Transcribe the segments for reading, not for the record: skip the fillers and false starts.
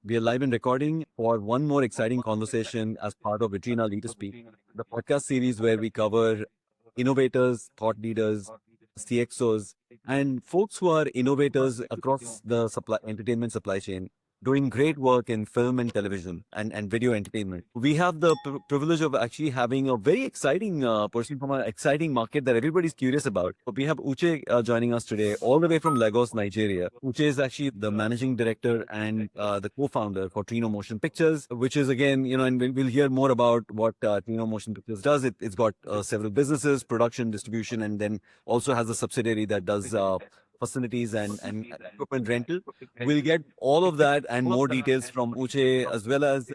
We are live and recording for one more exciting conversation as part of Vitrina Lead to Speak, the podcast series where we cover innovators, thought leaders, CXOs, and folks who are innovators across the entertainment supply chain, doing great work in film and television and video entertainment. We have the privilege of actually having a very exciting person from an exciting market that everybody's curious about. We have Uche joining us today, all the way from Lagos, Nigeria. Uche is actually the managing director and the co-founder for Trino Motion Pictures, which is again, and we'll hear more about what Trino Motion Pictures does. It's got several businesses, production, distribution, and then also has a subsidiary that does facilities and equipment rental. We'll get all of that and more details from Uche, as well as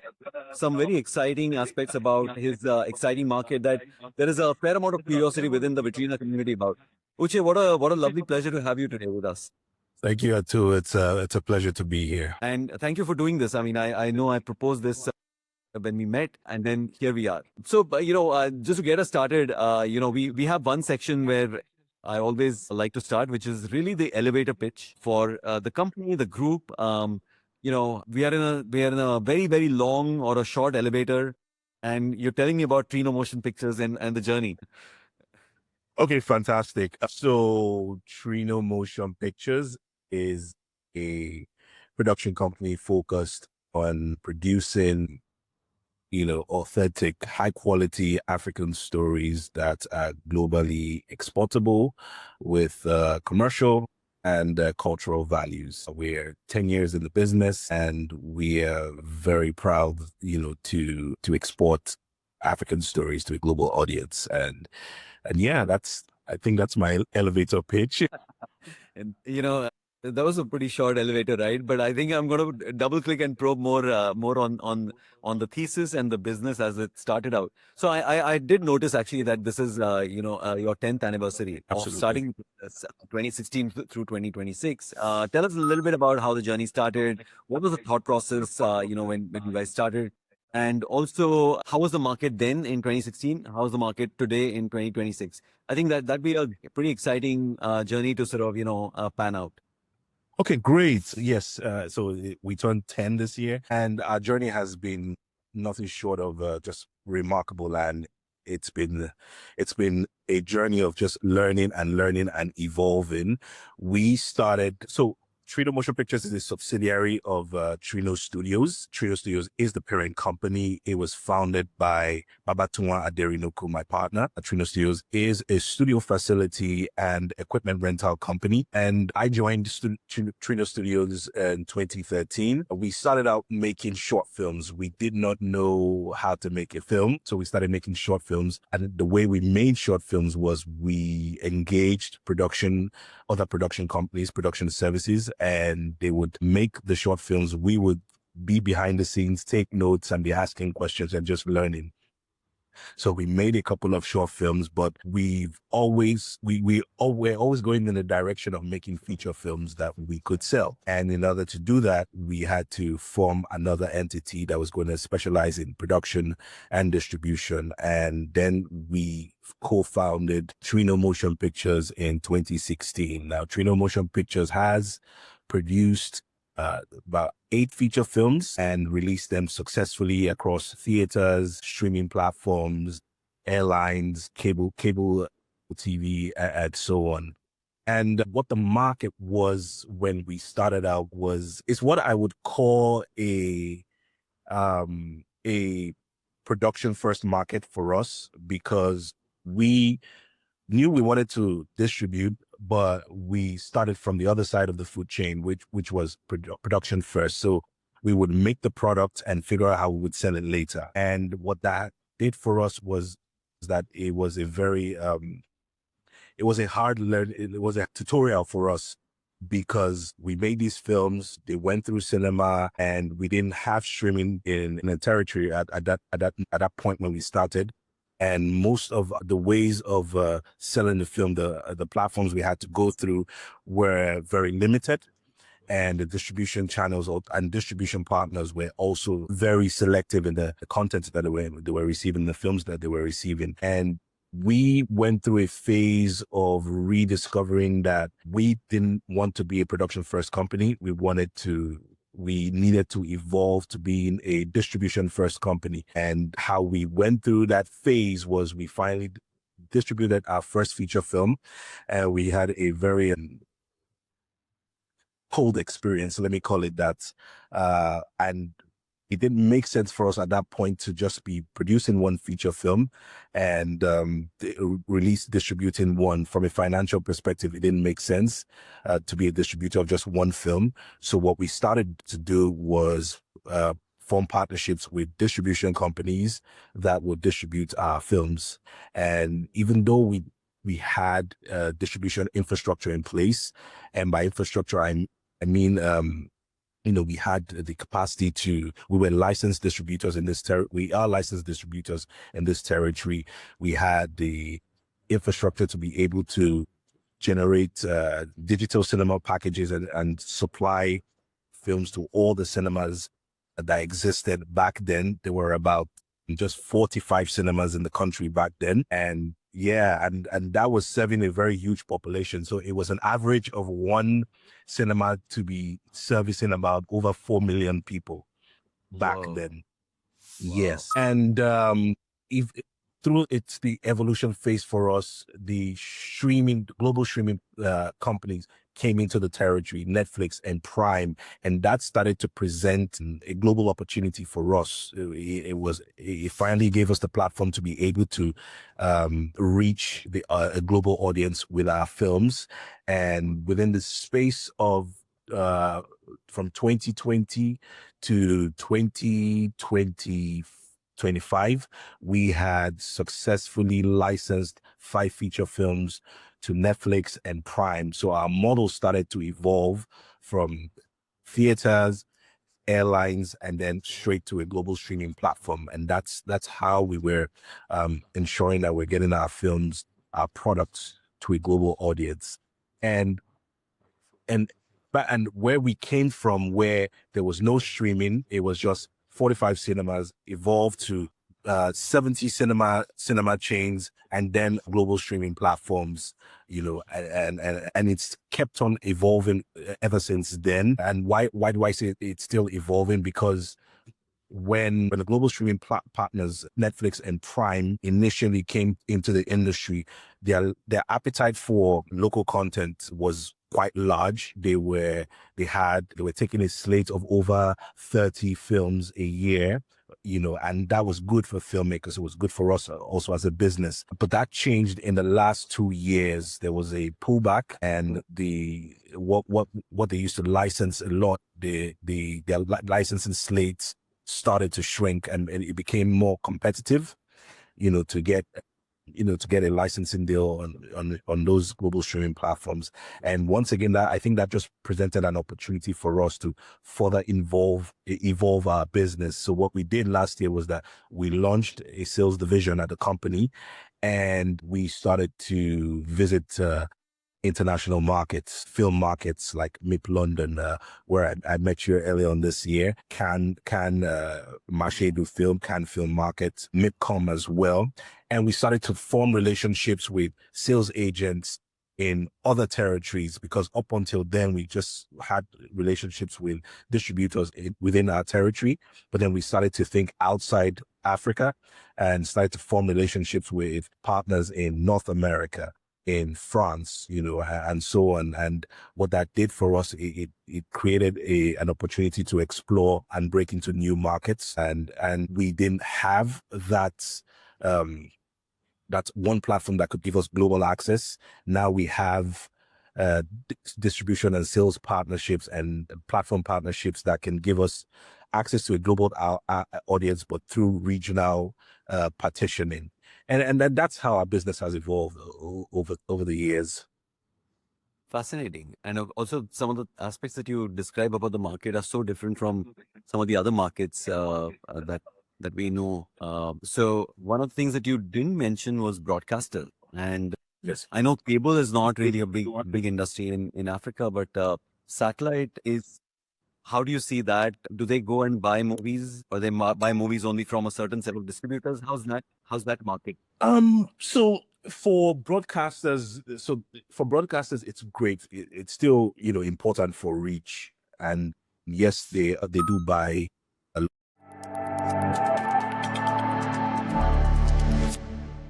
some very exciting aspects about his exciting market that there is a fair amount of curiosity within the Vitrina community about. Uche, what a lovely pleasure to have you today with us. Thank you, Atu. It's a pleasure to be here. And thank you for doing this. I mean, I know I proposed this when we met, and then here we are. So, just to get us started, we have one section where I always like to start, which is really the elevator pitch for the company, the group. We are in a very, very long or a short elevator, and you're telling me about Trino Motion Pictures and the journey. Okay, fantastic. So Trino Motion Pictures is a production company focused on producing, authentic, high quality African stories that are globally exportable with commercial and cultural values. We're 10 years in the business, and we are very proud, to export African stories to a global audience. And yeah, I think that's my elevator pitch. And that was a pretty short elevator ride, but I think I'm going to double click and probe more on the thesis and the business as it started out. So I did notice actually that this is your 10th anniversary of starting 2016 through 2026. Tell us a little bit about how the journey started. What was the thought process when you guys started? And also, how was the market then in 2016? How is the market today in 2026? I think that'd be a pretty exciting journey to sort of pan out. Okay, great. Yes. So we turned 10 this year, and our journey has been nothing short of just remarkable. And it's been a journey of just learning and evolving. We started, so Trino Motion Pictures is a subsidiary of Trino Studios. Trino Studios is the parent company. It was founded by Babatunwa Aderinoko, my partner. Trino Studios is a studio facility and equipment rental company. And I joined Trino Studios in 2013. We started out making short films. We did not know how to make a film, so we started making short films. And the way we made short films was we engaged other production companies, production services, and they would make the short films. We would be behind the scenes, take notes, and be asking questions and just learning. So we made a couple of short films, but we're always going in the direction of making feature films that we could sell. And in order to do that, we had to form another entity that was going to specialize in production and distribution. And then we co-founded Trino Motion Pictures in 2016. Now, Trino Motion Pictures has produced about 8 feature films and released them successfully across theaters, streaming platforms, airlines, cable TV, and so on. And what the market was when we started out is what I would call a production first market for us, because we knew we wanted to distribute, but we started from the other side of the food chain, which was production first. So we would make the product and figure out how we would sell it later. And what that did for us was that it was a tutorial for us, because we made these films, they went through cinema, and we didn't have streaming in the territory at that point when we started. And most of the ways of selling the film, the platforms we had to go through were very limited. And the distribution channels and distribution partners were also very selective in the content that they were receiving, the films that they were receiving. And we went through a phase of rediscovering that we didn't want to be a production first company. We wanted to we needed to evolve to being a distribution first company. And how we went through that phase was we finally distributed our first feature film, and we had a very cold experience, let me call it that. And it didn't make sense for us at that point to just be producing one feature film and release distributing one. From a financial perspective, it didn't make sense to be a distributor of just one film. So what we started to do was form partnerships with distribution companies that would distribute our films. And even though we had distribution infrastructure in place, and by infrastructure I mean we had the capacity we were licensed distributors in this territory. We are licensed distributors in this territory. We had the infrastructure to be able to generate digital cinema packages and supply films to all the cinemas that existed back then. There were about just 45 cinemas in the country back then. And yeah, and that was serving a very huge population. So it was an average of one cinema to be servicing about over 4 million people back Whoa. then. Wow. Yes. And if through it's the evolution phase for us, the global streaming companies came into the territory, Netflix and Prime, and that started to present a global opportunity for us. It finally gave us the platform to be able to reach a global audience with our films. And within the space of from 2020 to 2025, we had successfully licensed 5 feature films to Netflix and Prime. So our model started to evolve from theaters, airlines, and then straight to a global streaming platform. And that's how we were ensuring that we're getting our films, our products to a global audience. And where we came from, where there was no streaming, it was just 45 cinemas, evolved to 70 cinema chains, and then global streaming platforms, and it's kept on evolving ever since then. And why do I say it's still evolving? Because when the global streaming partners, Netflix and Prime, initially came into the industry, their appetite for local content was quite large. They were taking a slate of over 30 films a year, and that was good for filmmakers. It was good for us also as a business. But that changed in the last 2 years. There was a pullback, and what they used to license a lot, their licensing slates started to shrink, and it became more competitive, to get a licensing deal on those global streaming platforms. And once again, I think that just presented an opportunity for us to further evolve our business. So what we did last year was that we launched a sales division at the company, and we started to visit international markets, film markets like MIP London, where I met you earlier on this year, Marché du Film, Cannes Film Market, MIPCOM as well. And we started to form relationships with sales agents in other territories, because up until then, we just had relationships with distributors within our territory. But then we started to think outside Africa and started to form relationships with partners in North America, in France, and so on. And what that did for us, it created an opportunity to explore and break into new markets. And we didn't have that one platform that could give us global access. Now we have distribution and sales partnerships and platform partnerships that can give us access to a global audience, but through regional partitioning. And that's how our business has evolved over the years. Fascinating. And also, some of the aspects that you describe about the market are so different from some of the other markets that we know. So one of the things that you didn't mention was broadcaster. And Yes. I know cable is not really a big industry in Africa, but satellite is. How do you see that? Do they go and buy movies, or they buy movies only from a certain set of distributors? How's that market? So for broadcasters, it's great. It's still, important for reach. And yes, they do buy